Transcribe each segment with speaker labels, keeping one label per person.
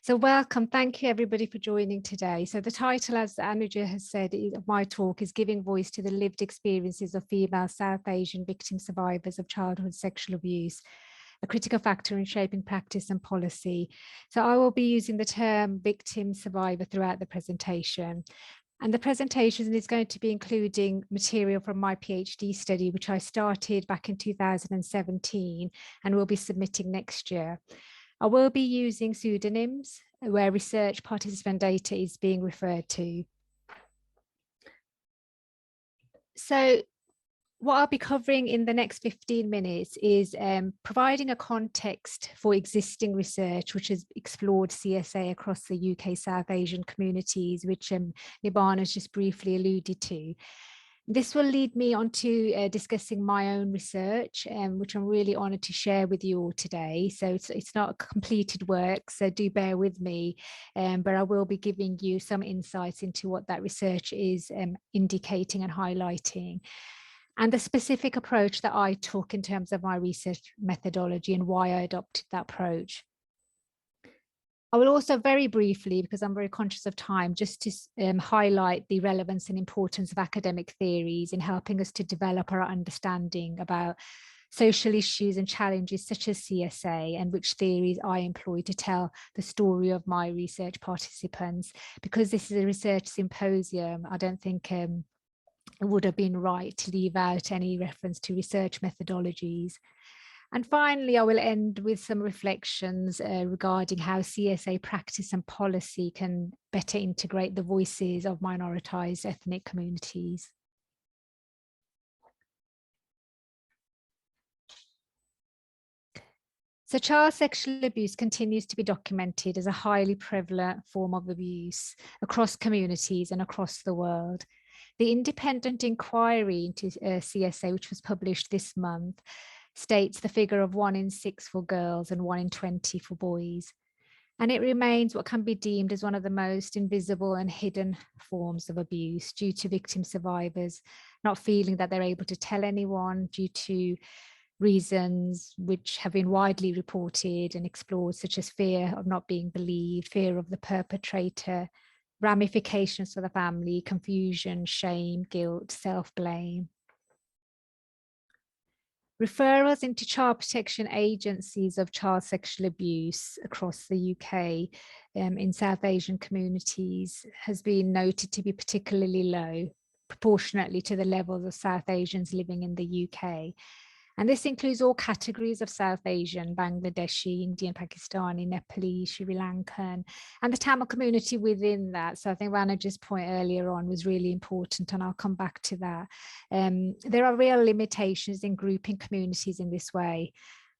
Speaker 1: So welcome, thank you everybody for joining today. So the title, as Anuja has said, of my talk is Giving Voice to the Lived Experiences of Female South Asian Victim Survivors of Childhood Sexual Abuse, a critical factor in shaping practice and policy. So I will be using the term victim survivor throughout the presentation. And the presentation is going to be including material from my PhD study, which I started back in 2017 and will be submitting next year. I will be using pseudonyms where research participant data is being referred to. So what I'll be covering in the next 15 minutes is providing a context for existing research which has explored CSA across the UK South Asian communities, which Nibbana has just briefly alluded to. This will lead me on to discussing my own research, which I'm really honoured to share with you all today. So it's not a completed work, so do bear with me, but I will be giving you some insights into what that research is indicating and highlighting, and the specific approach that I took in terms of my research methodology and why I adopted that approach. I will also very briefly, because I'm very conscious of time, just to highlight the relevance and importance of academic theories in helping us to develop our understanding about social issues and challenges such as CSA, and which theories I employ to tell the story of my research participants. Because this is a research symposium, I don't think it would have been right to leave out any reference to research methodologies. And finally, I will end with some reflections regarding how CSA practice and policy can better integrate the voices of minoritized ethnic communities. So child sexual abuse continues to be documented as a highly prevalent form of abuse across communities and across the world. The independent inquiry into CSA, which was published this month, states the figure of 1 in 6 for girls and 1 in 20 for boys. And it remains what can be deemed as one of the most invisible and hidden forms of abuse, due to victim survivors not feeling that they're able to tell anyone due to reasons which have been widely reported and explored, such as fear of not being believed, fear of the perpetrator, ramifications for the family, confusion, shame, guilt, self-blame. Referrals into child protection agencies of child sexual abuse across the UK in South Asian communities has been noted to be particularly low, proportionately to the levels of South Asians living in the UK. And this includes all categories of South Asian, Bangladeshi, Indian, Pakistani, Nepalese, Sri Lankan, and the Tamil community within that. So I think Vanisha's point earlier on was really important, and I'll come back to that. There are real limitations in grouping communities in this way,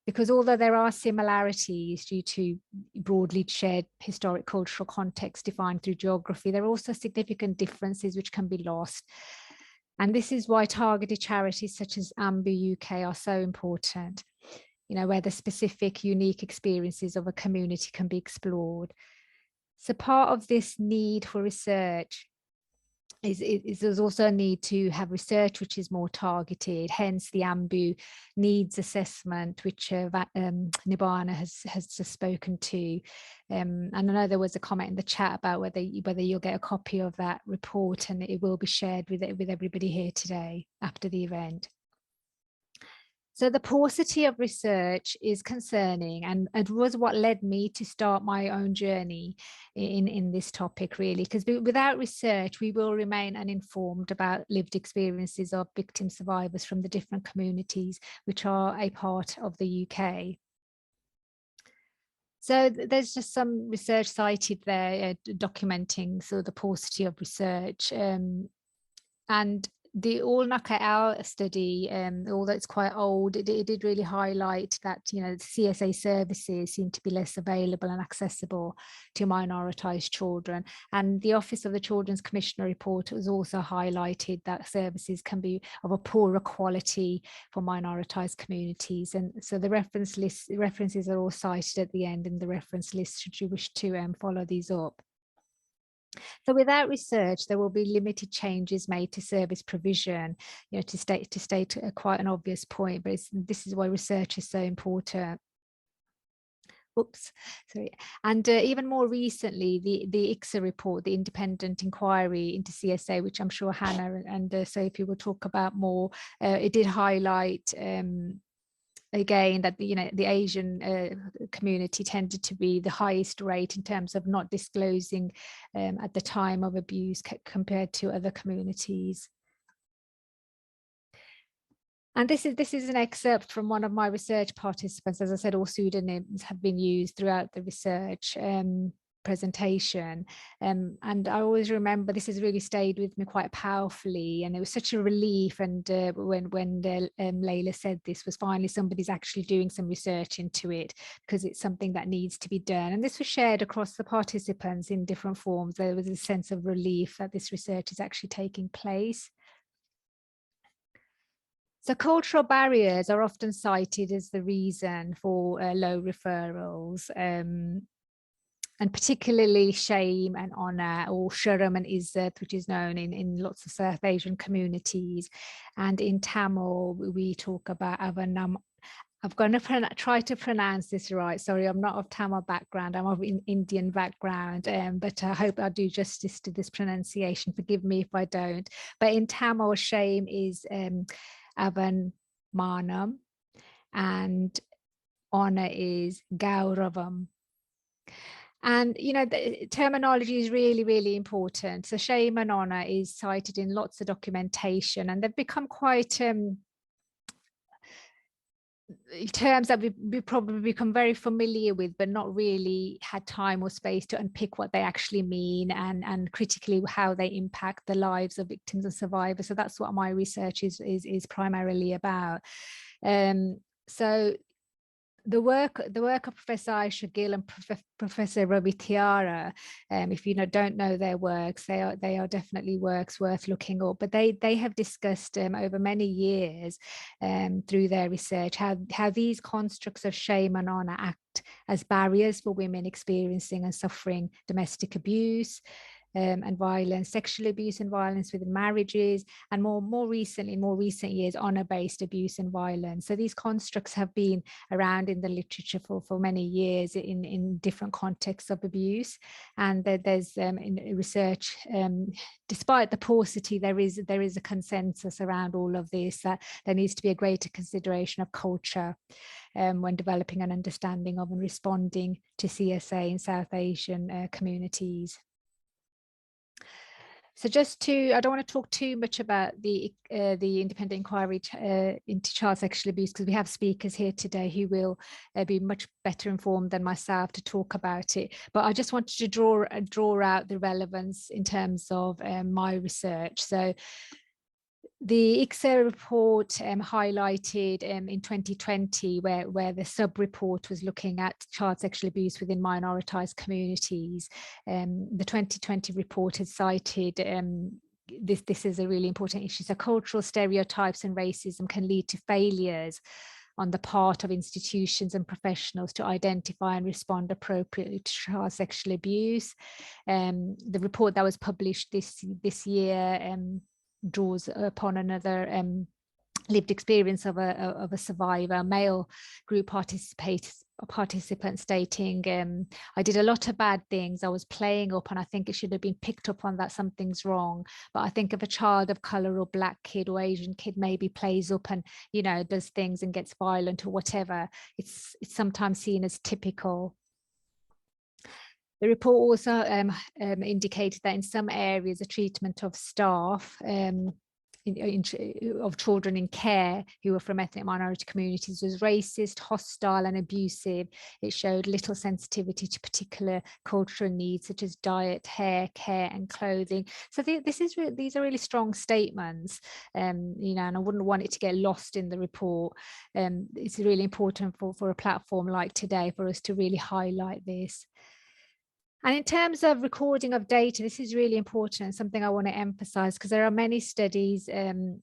Speaker 1: because although there are similarities due to broadly shared historic cultural context defined through geography, there are also significant differences which can be lost. And this is why targeted charities such as ANBU UK are so important, where the specific, unique experiences of a community can be explored. So part of this need for research is there's also a need to have research which is more targeted, hence the ANBU needs assessment, which Nibbana has just spoken to. And I know there was a comment in the chat about whether you'll get a copy of that report, and it will be shared with everybody here today after the event. So the paucity of research is concerning, and it was what led me to start my own journey in this topic, really, because without research, we will remain uninformed about lived experiences of victim survivors from the different communities which are a part of the UK. So there's just some research cited there documenting the paucity of research, and the All Naka Al study, although it's quite old, it did really highlight that the CSA services seem to be less available and accessible to minoritized children. And the Office of the Children's Commissioner report has also highlighted that services can be of a poorer quality for minoritized communities. And so the references are all cited at the end in the reference list, should you wish to follow these up. So without research, there will be limited changes made to service provision, to state quite an obvious point, but this is why research is so important. Oops, sorry. And even more recently, the ICSA report, the independent inquiry into CSA, which I'm sure Hannah and Sophie will talk about more, it did highlight again that the Asian community tended to be the highest rate in terms of not disclosing at the time of abuse compared to other communities. And this is an excerpt from one of my research participants. As I said, all pseudonyms have been used throughout the research presentation. And I always remember this has really stayed with me quite powerfully. And it was such a relief. And when Layla said this was finally somebody's actually doing some research into it, because it's something that needs to be done. And this was shared across the participants in different forms. There was a sense of relief that this research is actually taking place. So cultural barriers are often cited as the reason for low referrals, and particularly shame and honor, or sharam and izzat, which is known in lots of South Asian communities. And in Tamil, we talk about avanam. I'm going to try to pronounce this right. Sorry, I'm not of Tamil background. I'm of Indian background, but I hope I do justice to this pronunciation. Forgive me if I don't. But in Tamil, shame is Avan Manam, and honor is Gauravam. And the terminology is really, really important. So shame and honor is cited in lots of documentation, and they've become quite terms that we probably become very familiar with, but not really had time or space to unpick what they actually mean and critically how they impact the lives of victims and survivors. So that's what my research is primarily about. So the work of Professor Aisha Gill and Professor Ravi Tiara, if you don't know their works, they are definitely works worth looking up. But they have discussed over many years through their research how these constructs of shame and honor act as barriers for women experiencing and suffering domestic abuse and violence, sexual abuse and violence within marriages, and more recently, in more recent years, honor-based abuse and violence. So these constructs have been around in the literature for many years in different contexts of abuse. And there's in research, despite the paucity, there is a consensus around all of this, that there needs to be a greater consideration of culture when developing an understanding of and responding to CSA in South Asian communities. So I don't want to talk too much about the independent inquiry into child sexual abuse, because we have speakers here today who will be much better informed than myself to talk about it. But I just wanted to draw out the relevance in terms of my research. So the ICSA report highlighted in 2020, where the sub-report was looking at child sexual abuse within minoritized communities. The 2020 report has cited this is a really important issue. So cultural stereotypes and racism can lead to failures on the part of institutions and professionals to identify and respond appropriately to child sexual abuse. The report that was published this year draws upon another lived experience of a survivor, male group participant stating, I did a lot of bad things. I was playing up, and I think it should have been picked up on that something's wrong. But I think if a child of color or black kid or Asian kid maybe plays up and does things and gets violent or whatever, it's sometimes seen as typical. The report also indicated that in some areas, the treatment of staff of children in care who were from ethnic minority communities was racist, hostile, and abusive. It showed little sensitivity to particular cultural needs such as diet, hair care, and clothing. So these are really strong statements, and I wouldn't want it to get lost in the report. It's really important for a platform like today for us to really highlight this. And in terms of recording of data, this is really important and something I want to emphasize, because there are many studies, again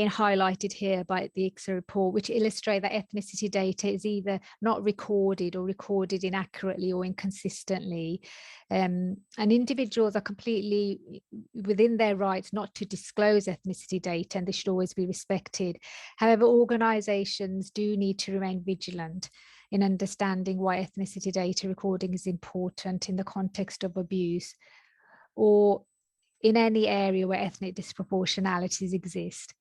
Speaker 1: highlighted here by the ICSA report, which illustrate that ethnicity data is either not recorded or recorded inaccurately or inconsistently. And individuals are completely within their rights not to disclose ethnicity data, and this should always be respected. However, organizations do need to remain vigilant in understanding why ethnicity data recording is important in the context of abuse, or in any area where ethnic disproportionalities exist.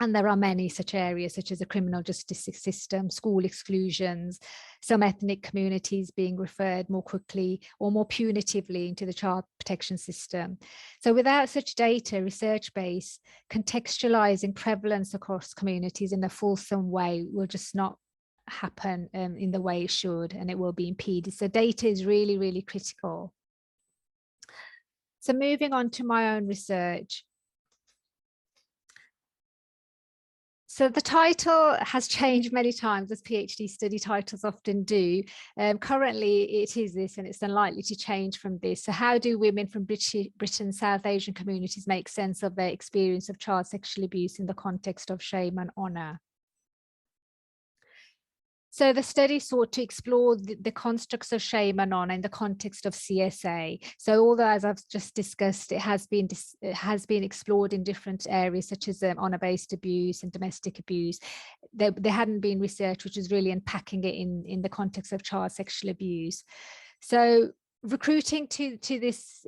Speaker 1: And there are many such areas, such as the criminal justice system, school exclusions, some ethnic communities being referred more quickly or more punitively into the child protection system. So without such data, research base, contextualizing prevalence across communities in a fulsome way will just not happen in the way it should, and it will be impeded. So data is really, really critical. So moving on to my own research. So the title has changed many times, as PhD study titles often do. Currently it is this, and it's unlikely to change from this. So how do women from Britain, South Asian communities make sense of their experience of child sexual abuse in the context of shame and honour? So the study sought to explore the constructs of shame and honour in the context of CSA. So although, as I've just discussed, it has been explored in different areas such as honour-based abuse and domestic abuse, there hadn't been research which was really unpacking it in the context of child sexual abuse. So recruiting to this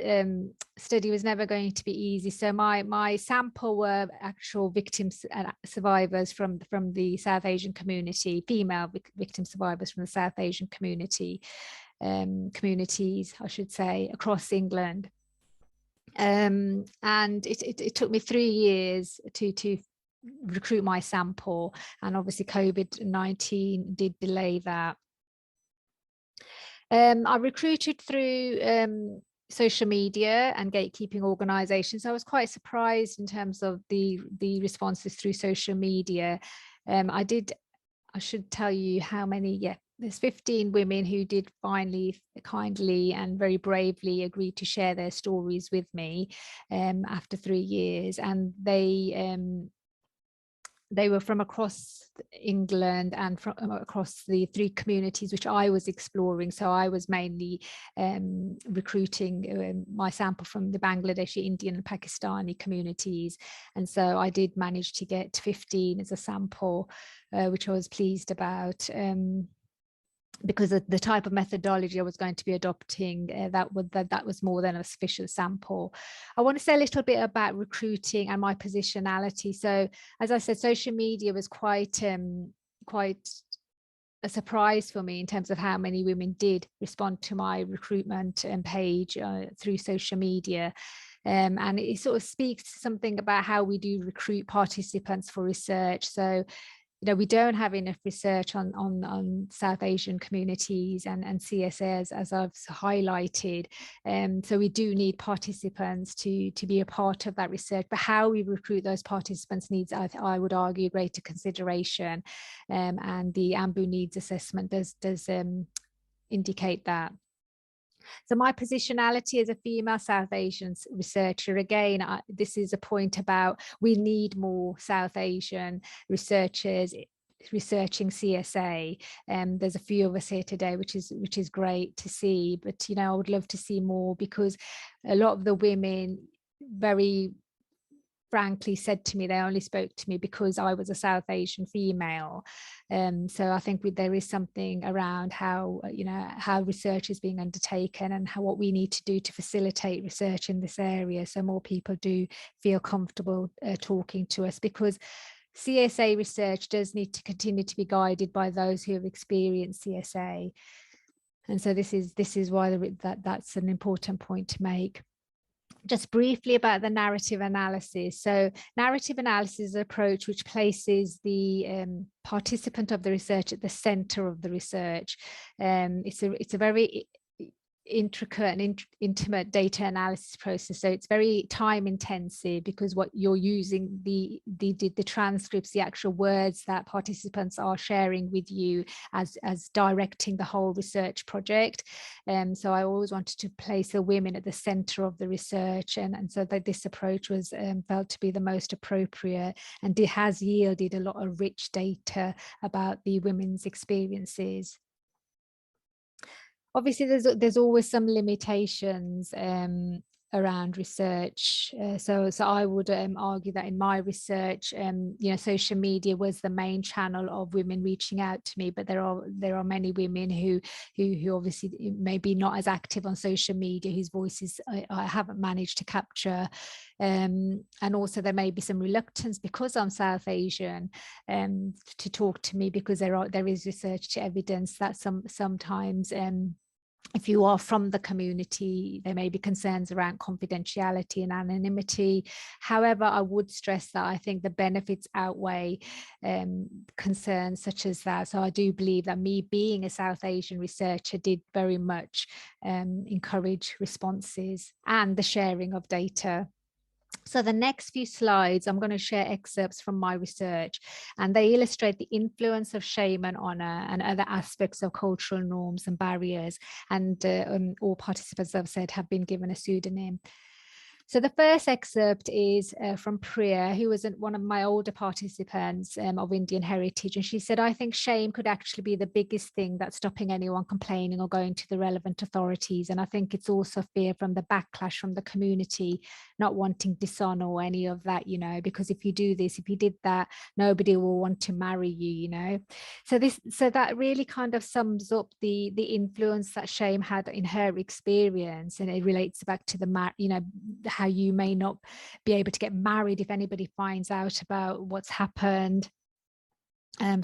Speaker 1: study was never going to be easy. So my sample were actual victims and survivors from the South Asian community, female victim survivors from the South Asian communities, I should say, across England. And it took me 3 years to recruit my sample, and obviously COVID-19 did delay that. I recruited through social media and gatekeeping organizations. I was quite surprised in terms of the responses through social media. I should tell you how many, there's 15 women who did finally kindly and very bravely agree to share their stories with me after 3 years. And they were from across England and from across the 3 communities which I was exploring. So I was mainly recruiting my sample from the Bangladeshi, Indian and Pakistani communities. And so I did manage to get 15 as a sample, which I was pleased about. Because of the type of methodology I was going to be adopting, that was more than a sufficient sample. I want to say a little bit about recruiting and my positionality. So as I said, social media was quite a surprise for me in terms of how many women did respond to my recruitment page through social media. And it sort of speaks to something about how we do recruit participants for research. So we don't have enough research on South Asian communities and CSAs, as I've highlighted. So we do need participants to be a part of that research. But how we recruit those participants needs, I would argue, greater consideration. And the ANBU needs assessment does indicate that. So my positionality as a female South Asian researcher, again, this is a point about we need more South Asian researchers researching CSA. There's a few of us here today, which is great to see, but I would love to see more, because a lot of the women very frankly said to me they only spoke to me because I was a South Asian female. So I think there is something around how how research is being undertaken and what we need to do to facilitate research in this area, so more people do feel comfortable talking to us, because CSA research does need to continue to be guided by those who have experienced CSA. And so this is why that's an important point to make. Just briefly about the narrative analysis. So narrative analysis is an approach which places the participant of the research at the center of the research. It's a very intricate and intimate data analysis process, so it's very time intensive, because what you're using the transcripts, the actual words that participants are sharing with you as directing the whole research project. So I always wanted to place the women at the center of the research, and so that this approach was felt to be the most appropriate, and it has yielded a lot of rich data about the women's experiences. Obviously, there's always some limitations around research. So I would argue that in my research, social media was the main channel of women reaching out to me, but there are many women who obviously maybe not as active on social media, whose voices I haven't managed to capture. And also there may be some reluctance because I'm South Asian to talk to me, because there is research to evidence that sometimes if you are from the community, there may be concerns around confidentiality and anonymity. However, I would stress that I think the benefits outweigh concerns such as that. So I do believe that me being a South Asian researcher did very much encourage responses and the sharing of data. So the next few slides, I'm going to share excerpts from my research, and they illustrate the influence of shame and honor and other aspects of cultural norms and barriers. And all participants, I've said, have been given a pseudonym. So the first excerpt is from Priya, who was one of my older participants of Indian heritage. And she said, I think shame could actually be the biggest thing that's stopping anyone complaining or going to the relevant authorities. And I think it's also fear from the backlash from the community, not wanting dishonor or any of that, because if you do this, if you did that, nobody will want to marry you, So that really kind of sums up the influence that shame had in her experience. And it relates back to how you may not be able to get married if anybody finds out about what's happened.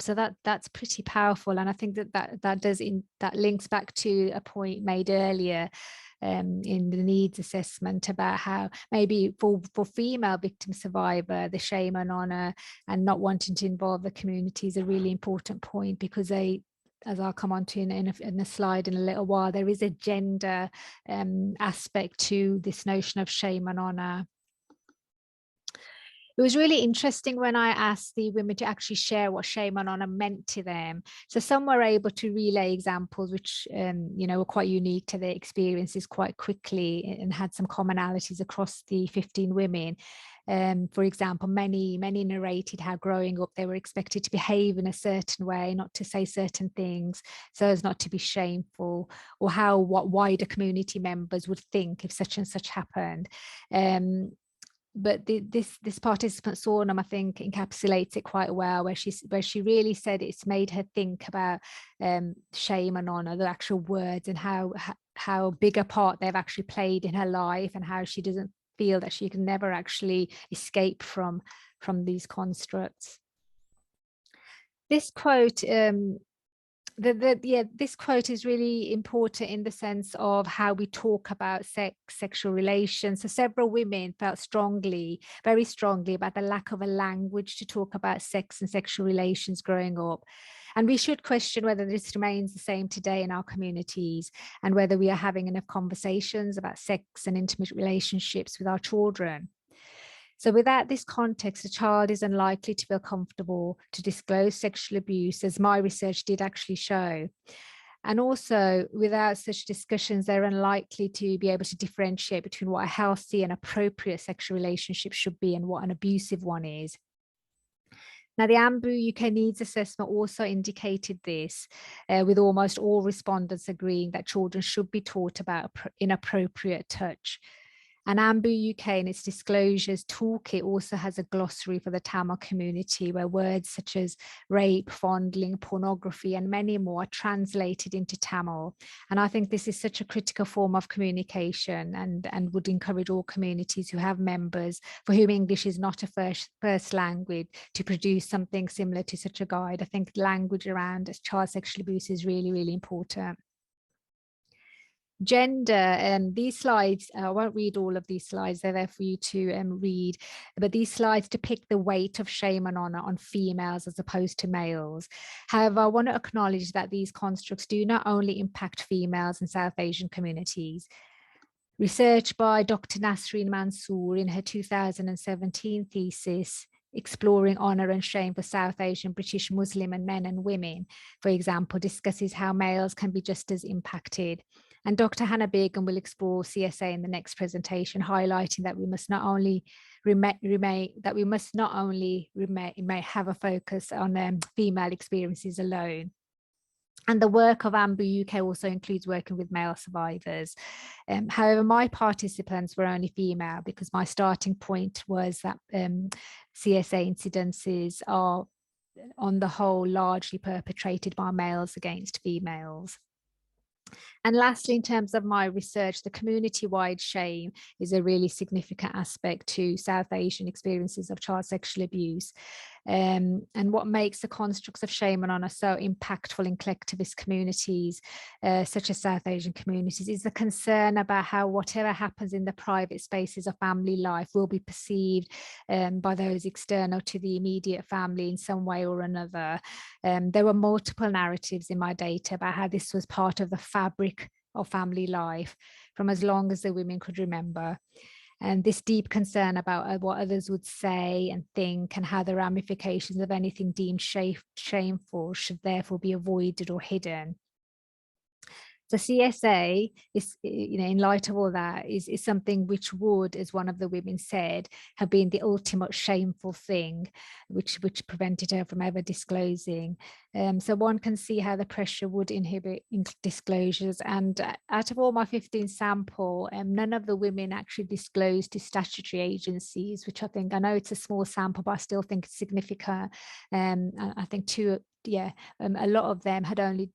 Speaker 1: So that's pretty powerful, and I think that links back to a point made earlier in the needs assessment about how maybe for female victim survivor, the shame and honor and not wanting to involve the community is a really important point, because they, as I'll come on to in a slide in a little while, there is a gender aspect to this notion of shame and honor. It was really interesting when I asked the women to actually share what shame and honor meant to them. So some were able to relay examples which, were quite unique to their experiences quite quickly and had some commonalities across the 15 women. For example, many narrated how growing up they were expected to behave in a certain way, not to say certain things so as not to be shameful, or what wider community members would think if such and such happened. But this participant, Sonam, I think encapsulates it quite well, where she really said it's made her think about shame and honor, the actual words, and how big a part they've actually played in her life, and how she doesn't feel that she can never actually escape from these constructs. This quote this quote is really important in the sense of how we talk about sexual relations. So several women felt very strongly about the lack of a language to talk about sex and sexual relations growing up. And we should question whether this remains the same today in our communities, and whether we are having enough conversations about sex and intimate relationships with our children. So without this context, a child is unlikely to feel comfortable to disclose sexual abuse, as my research did actually show. And also, without such discussions, they're unlikely to be able to differentiate between what a healthy and appropriate sexual relationship should be and what an abusive one is. Now, the ANBU UK Needs Assessment also indicated this, with almost all respondents agreeing that children should be taught about inappropriate touch. And ANBU UK in its disclosures toolkit also has a glossary for the Tamil community, where words such as rape, fondling, pornography, and many more are translated into Tamil. And I think this is such a critical form of communication, and would encourage all communities who have members for whom English is not a first language to produce something similar to such a guide. I think language around child sexual abuse is really, really important. Gender, these slides, I won't read all of these slides, they're there for you to read, but these slides depict the weight of shame and honor on females as opposed to males. However, I want to acknowledge that these constructs do not only impact females in South Asian communities. Research by Dr. Nasreen Mansour in her 2017 thesis, Exploring Honor and Shame for South Asian British Muslim and Men and Women, for example, discusses how males can be just as impacted. And Dr. Hannah Begum will explore CSA in the next presentation, highlighting that we must not only have a focus on female experiences alone. And the work of ANBU UK also includes working with male survivors. However, my participants were only female because my starting point was that CSA incidences are, on the whole, largely perpetrated by males against females. And lastly, in terms of my research, the community-wide shame is a really significant aspect to South Asian experiences of child sexual abuse. And what makes the constructs of shame and honour so impactful in collectivist communities, such as South Asian communities, is the concern about how whatever happens in the private spaces of family life will be perceived by those external to the immediate family in some way or another. There were multiple narratives in my data about how this was part of the fabric of family life from as long as the women could remember. And this deep concern about what others would say and think, and how the ramifications of anything deemed shameful should therefore be avoided or hidden. So CSA is, in light of all that, is something which would, as one of the women said, have been the ultimate shameful thing, which prevented her from ever disclosing. So one can see how the pressure would inhibit disclosures. And out of all my 15 sample, none of the women actually disclosed to statutory agencies, which I know it's a small sample, but I still think it's significant. I think a lot of them had only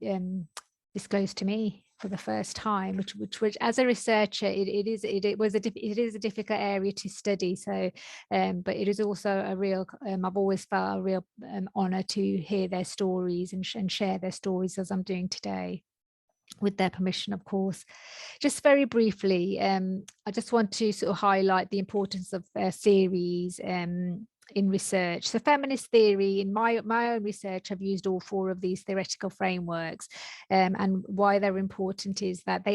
Speaker 1: disclosed to me for the first time, which as a researcher, it is a difficult area to study. So, but it is also a real, I've always felt a real honor to hear their stories and share their stories as I'm doing today, with their permission, of course. Just very briefly, I just want to sort of highlight the importance of theories in research. So feminist theory, in my own research, I've used all 4 of these theoretical frameworks, and why they're important is that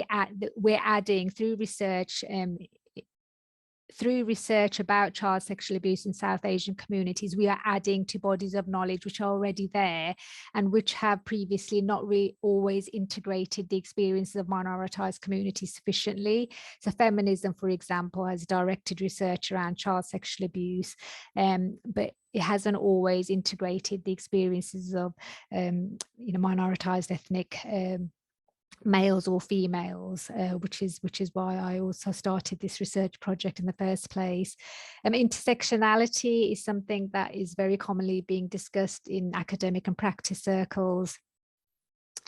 Speaker 1: we're adding through research about child sexual abuse in South Asian communities, we are adding to bodies of knowledge which are already there and which have previously not really always integrated the experiences of minoritized communities sufficiently. So feminism, for example, has directed research around child sexual abuse, but it hasn't always integrated the experiences of minoritized ethnic males or females, which is why I also started this research project in the first place. Intersectionality is something that is very commonly being discussed in academic and practice circles,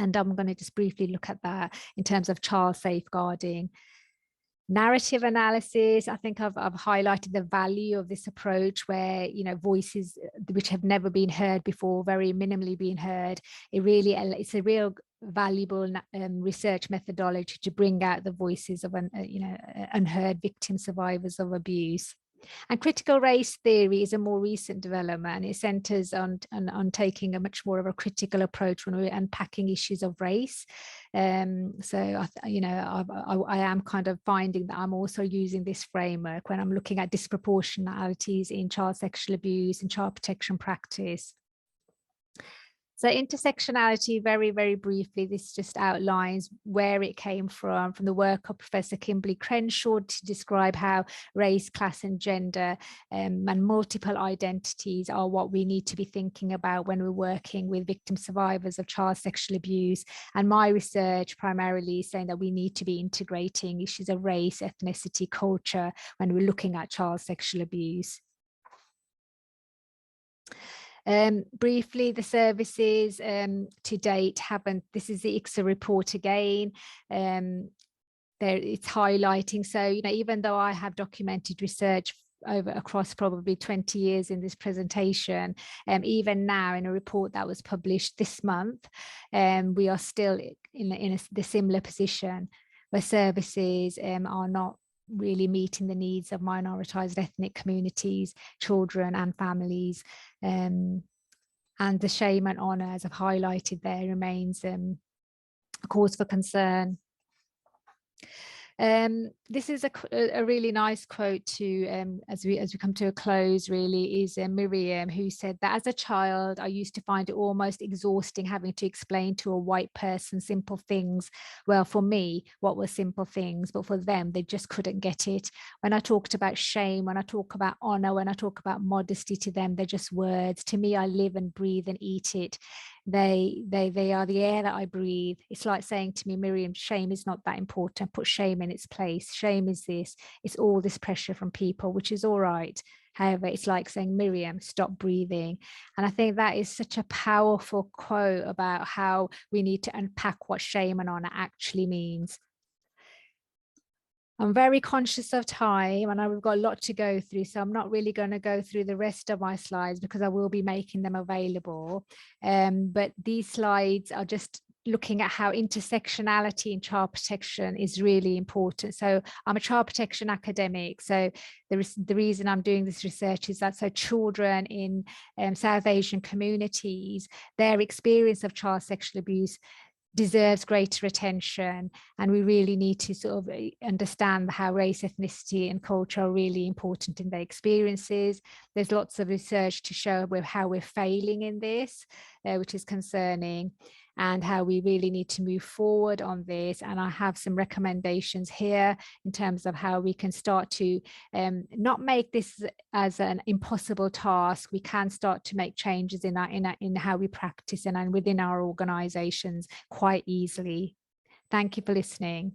Speaker 1: and I'm going to just briefly look at that in terms of child safeguarding. Narrative analysis, I think I've highlighted the value of this approach where, voices which have never been heard before, very minimally being heard, it's a real valuable research methodology to bring out the voices of unheard victim survivors of abuse. And critical race theory is a more recent development. It centers on taking a much more of a critical approach when we're unpacking issues of race. So I am kind of finding that I'm also using this framework when I'm looking at disproportionalities in child sexual abuse and child protection practice. So intersectionality, very, very briefly, this just outlines where it came from the work of Professor Kimberly Crenshaw to describe how race, class and gender and multiple identities are what we need to be thinking about when we're working with victim survivors of child sexual abuse. And my research primarily is saying that we need to be integrating issues of race, ethnicity, culture when we're looking at child sexual abuse. Briefly, the services to date haven't, this is the ICSA report again, it's highlighting, so even though I have documented research across probably 20 years in this presentation, even now in a report that was published this month, we are still in the similar position where services are not really meeting the needs of minoritized ethnic communities, children and families. And the shame and honour, as I've highlighted there, remains a cause for concern. This is a really nice quote to, as we come to a close, really, is Miriam, who said that as a child, I used to find it almost exhausting having to explain to a white person simple things. Well, for me, what were simple things, but for them, they just couldn't get it. When I talked about shame, when I talk about honour, when I talk about modesty to them, they're just words. To me, I live and breathe and eat it. They are the air that I breathe. It's like saying to me, Miriam, shame is not that important. Put shame in its place. Shame is this. It's all this pressure from people, which is all right. However, it's like saying, Miriam, stop breathing. And I think that is such a powerful quote about how we need to unpack what shame and honor actually means. I'm very conscious of time, and we've got a lot to go through, so I'm not really going to go through the rest of my slides because I will be making them available. But these slides are just looking at how intersectionality in child protection is really important. So I'm a child protection academic, so the reason I'm doing this research is that so children in South Asian communities, their experience of child sexual abuse deserves greater attention, and we really need to sort of understand how race, ethnicity and culture are really important in their experiences. There's lots of research to show how we're failing in this, which is concerning, and how we really need to move forward on this. And I have some recommendations here in terms of how we can start to not make this as an impossible task. We can start to make changes in how we practice and within our organizations quite easily. Thank you for listening.